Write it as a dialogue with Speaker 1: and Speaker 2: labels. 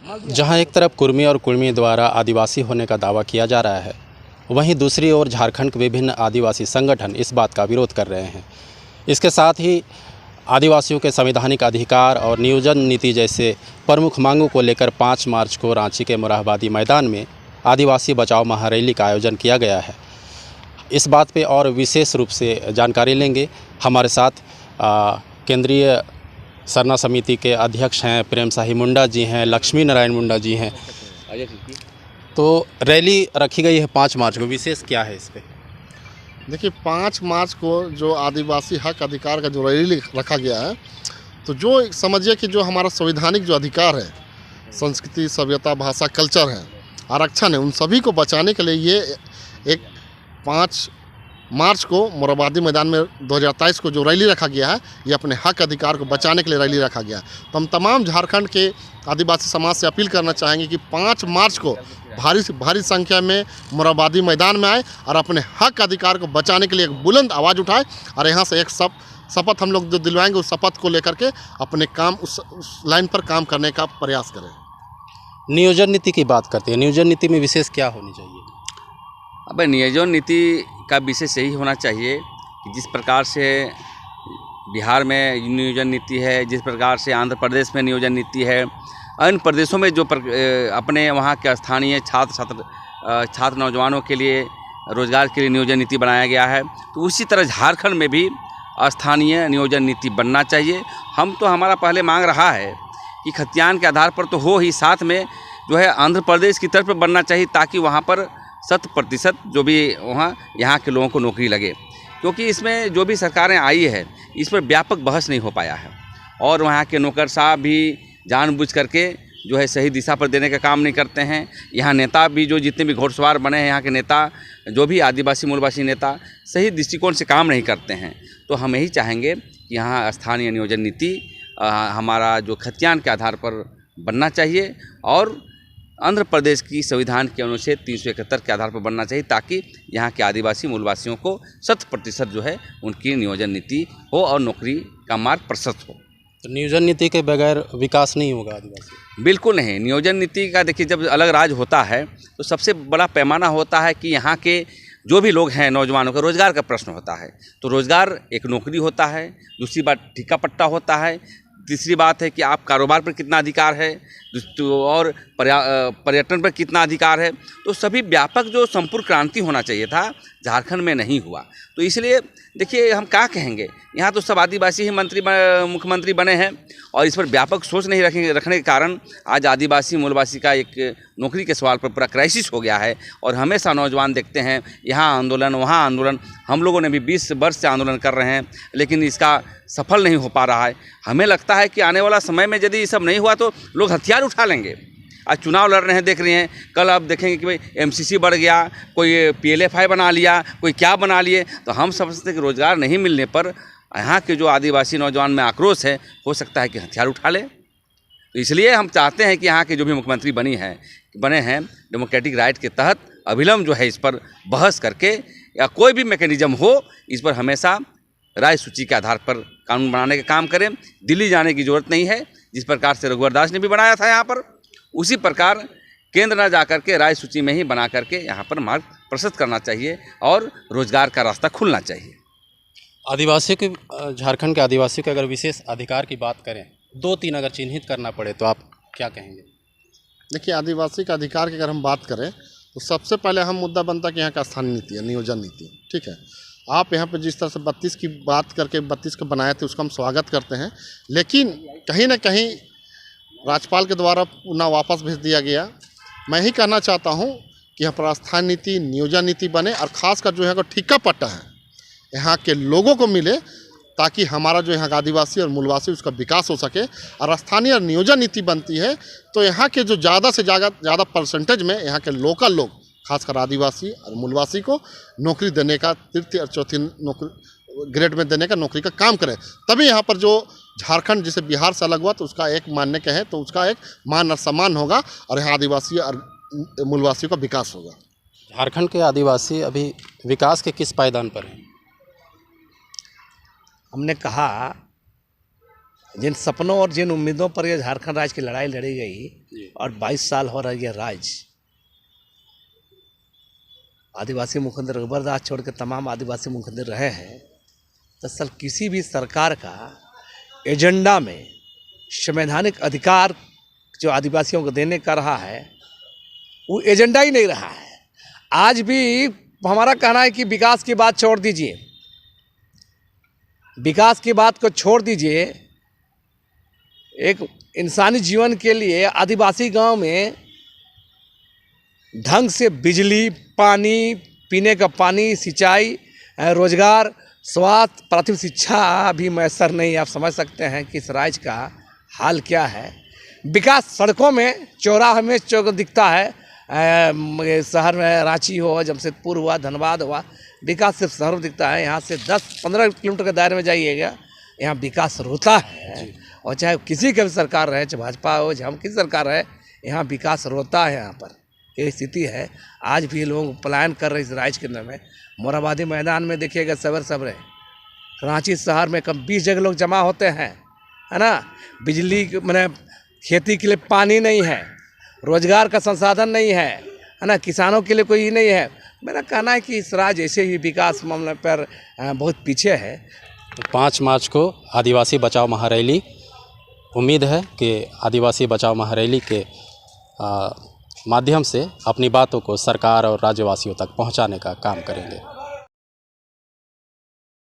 Speaker 1: जहां एक तरफ कुर्मी और कुर्मी द्वारा आदिवासी होने का दावा किया जा रहा है, वहीं दूसरी ओर झारखंड के विभिन्न आदिवासी संगठन इस बात का विरोध कर रहे हैं। इसके साथ ही आदिवासियों के संवैधानिक अधिकार और नियोजन नीति जैसे प्रमुख मांगों को लेकर 5 मार्च को रांची के मोरहाबादी मैदान में आदिवासी बचाओ महारैली का आयोजन किया गया है। इस बात पे और विशेष रूप से जानकारी लेंगे हमारे साथ केंद्रीय सरना समिति के अध्यक्ष हैं प्रेम साही मुंडा जी हैं, लक्ष्मी नारायण मुंडा जी हैं। तो रैली रखी गई है 5 मार्च को, विशेष क्या है इस पे?
Speaker 2: देखिए, 5 मार्च को जो आदिवासी हक अधिकार का जो रैली रखा गया है, तो जो समझिए कि जो हमारा संवैधानिक जो अधिकार है, संस्कृति, सभ्यता, भाषा, कल्चर है, आरक्षण है, उन सभी को बचाने के लिए ये एक 5 मार्च को मोरहाबादी मैदान में 2023 को जो रैली रखा गया है, ये अपने हक अधिकार को बचाने के लिए रैली रखा गया है। तो हम तमाम झारखंड के आदिवासी समाज से अपील करना चाहेंगे कि 5 मार्च को भारी संख्या में मोरहाबादी मैदान में आए और अपने हक अधिकार को बचाने के लिए एक बुलंद आवाज़ उठाए और यहाँ से एक शपथ हम लोग जो दिलवाएंगे, उस शपथ को लेकर के अपने काम उस लाइन पर काम करने का प्रयास करें।
Speaker 1: नियोजन नीति की बात करते हैं, नियोजन नीति में विशेष क्या होनी चाहिए?
Speaker 3: अब नियोजन नीति का विशेष यही होना चाहिए कि जिस प्रकार से बिहार में नियोजन नीति है, जिस प्रकार से आंध्र प्रदेश में नियोजन नीति है, अन्य प्रदेशों में जो अपने वहाँ के स्थानीय छात्र नौजवानों के लिए रोजगार के लिए नियोजन नीति बनाया गया है, तो उसी तरह झारखंड में भी स्थानीय नियोजन नीति बनना चाहिए। हम तो हमारा पहले मांग रहा है कि खतियान के आधार पर तो हो ही, साथ में जो है आंध्र प्रदेश की तरफ बनना चाहिए ताकि वहाँ पर 100% जो भी वहाँ यहाँ के लोगों को नौकरी लगे, क्योंकि इसमें जो भी सरकारें आई है इस पर व्यापक बहस नहीं हो पाया है और वहाँ के नौकर साहब भी जानबूझ करके जो है सही दिशा पर देने का काम नहीं करते हैं। यहाँ नेता भी जो जितने भी घोड़सवार बने हैं, यहाँ के नेता जो भी आदिवासी मूलवासी नेता सही दृष्टिकोण से काम नहीं करते हैं। तो हम यही चाहेंगे कि यहाँ स्थानीय नियोजन नीति हमारा जो खतियान के आधार पर बनना चाहिए और आंध्र प्रदेश की संविधान के अनुच्छेद 371 के आधार पर बनना चाहिए ताकि यहाँ के आदिवासी मूलवासियों को 100% जो है उनकी नियोजन नीति हो और नौकरी का मार्ग प्रशस्त हो।
Speaker 1: तो नियोजन नीति के बगैर विकास नहीं होगा आदिवासी?
Speaker 3: बिल्कुल नहीं। नियोजन नीति का देखिए, जब अलग राज्य होता है तो सबसे बड़ा पैमाना होता है कि यहाँ के जो भी लोग हैं नौजवानों का रोज़गार का प्रश्न होता है। तो रोज़गार एक नौकरी होता है, दूसरी बात ठेका पट्टा होता है, तीसरी बात है कि आप कारोबार पर कितना अधिकार है और पर्यटन पर कितना अधिकार है। तो सभी व्यापक जो संपूर्ण क्रांति होना चाहिए था, झारखंड में नहीं हुआ। तो इसलिए देखिए, हम क्या कहेंगे, यहाँ तो सब आदिवासी ही मुख्यमंत्री बने हैं और इस पर व्यापक सोच नहीं रखने के कारण आज आदिवासी मूलवासी का एक नौकरी के सवाल पर पूरा क्राइसिस हो गया है। और हमेशा नौजवान देखते हैं यहाँ आंदोलन वहाँ आंदोलन, हम लोगों ने भी 20 वर्ष से आंदोलन कर रहे हैं लेकिन इसका सफल नहीं हो पा रहा है। हमें लगता है कि आने वाला समय में यदि ये सब नहीं हुआ तो लोग हथियार उठा लेंगे। आज चुनाव लड़ रहे हैं, देख रहे हैं, कल आप देखेंगे कि भाई MCC बढ़ गया, कोई PLFI बना लिया, कोई क्या बना लिए। तो हम समझते हैं कि रोज़गार नहीं मिलने पर यहाँ के जो आदिवासी नौजवान में आक्रोश है, हो सकता है कि हथियार उठा ले। तो इसलिए हम चाहते हैं कि यहाँ के जो भी मुख्यमंत्री बने हैं डेमोक्रेटिक राइट के तहत अविलंब जो है इस पर बहस करके या कोई भी मैकेनिज्म हो, इस पर हमेशा राय सूची के आधार पर कानून बनाने का काम करें। दिल्ली जाने की ज़रूरत नहीं है। जिस प्रकार से रघुवर दास ने भी बनाया था यहाँ पर, उसी प्रकार केंद्र न जा करके राय सूची में ही बना करके यहाँ पर मार्ग प्रशस्त करना चाहिए और रोजगार का रास्ता खुलना चाहिए।
Speaker 1: आदिवासियों के, झारखंड के आदिवासियों के अगर विशेष अधिकार की बात करें, 2-3 अगर चिन्हित करना पड़े तो आप क्या कहेंगे?
Speaker 2: देखिए, आदिवासी का अधिकार की अगर हम बात करें तो सबसे पहले हम मुद्दा बनता है कि यहाँ का स्थानीय नीति है, नियोजन नीति। ठीक है, आप यहाँ पे जिस तरह से 32 की बात करके 32 को बनाए थे, उसका हम स्वागत करते हैं, लेकिन कहीं ना कहीं राज्यपाल के द्वारा पुनः वापस भेज दिया गया। मैं ही कहना चाहता हूँ कि यहाँ पर स्थानीय नीति, नियोजन नीति बने और ख़ासकर जो यहाँ का ठेका पट्टा है यहाँ के लोगों को मिले ताकि हमारा जो यहाँ का आदिवासी और मूलवासी उसका विकास हो सके। और स्थानीय नियोजन नीति बनती है तो यहाँ के जो ज़्यादा से ज़्यादा परसेंटेज में यहाँ के लोकल लोग, खासकर आदिवासी और मूलवासी को नौकरी देने का, 3री और 4थी नौकरी ग्रेड में देने का नौकरी का काम करें। तभी यहाँ पर जो झारखंड जिसे बिहार से अलग हुआ तो उसका एक मानने कहें तो उसका एक मान और सम्मान होगा और यहाँ आदिवासी और मूलवासियों का विकास होगा।
Speaker 1: झारखंड के आदिवासी अभी विकास के किस पायदान पर हैं?
Speaker 4: हमने कहा जिन सपनों और जिन उम्मीदों पर यह झारखंड राज्य की लड़ाई लड़ी गई, और 22 साल हो रही है राज। आदिवासी मुख्यमंत्री रघुबर दास छोड़ के तमाम आदिवासी मुख्यमंत्री रहे हैं। दरअसल किसी भी सरकार का एजेंडा में संवैधानिक अधिकार जो आदिवासियों को देने का रहा है वो एजेंडा ही नहीं रहा है। आज भी हमारा कहना है कि विकास की बात छोड़ दीजिए, विकास की बात को छोड़ दीजिए। एक इंसानी जीवन के लिए आदिवासी गांव में ढंग से बिजली, पानी, पीने का पानी, सिंचाई, रोजगार, स्वास्थ्य, प्राथमिक शिक्षा भी मैसर नहीं। आप समझ सकते हैं कि इस राज्य का हाल क्या है। विकास सड़कों में, चौराहे में चौक दिखता है, शहर में रांची हो, जमशेदपुर हुआ, धनबाद हुआ, विकास सिर्फ शहर में दिखता है। यहाँ से 10-15 किलोमीटर के दायरे में जाइएगा, यहाँ विकास रोता है। और चाहे किसी की भी सरकार रहे, चाहे भाजपा हो, चाहे हम किसी सरकार रहे, यहाँ विकास रोता है। यहाँ पर ये स्थिति है। आज भी लोग पलायन कर रहे इस राज्य के अंदर में। मोराबादी मैदान में देखिएगा सवेरे रांची शहर में कम 20 जगह लोग जमा होते हैं, है ना। बिजली मैंने खेती के लिए पानी नहीं है, रोजगार का संसाधन नहीं है ना, किसानों के लिए कोई नहीं है। मेरा कहना है कि इस राज्य ऐसे ही विकास मामले पर बहुत पीछे है।
Speaker 1: 5 मार्च को आदिवासी बचाओ महारैली, उम्मीद है कि आदिवासी बचाओ महारैली के माध्यम से अपनी बातों को सरकार और राज्यवासियों तक पहुंचाने का काम करेंगे।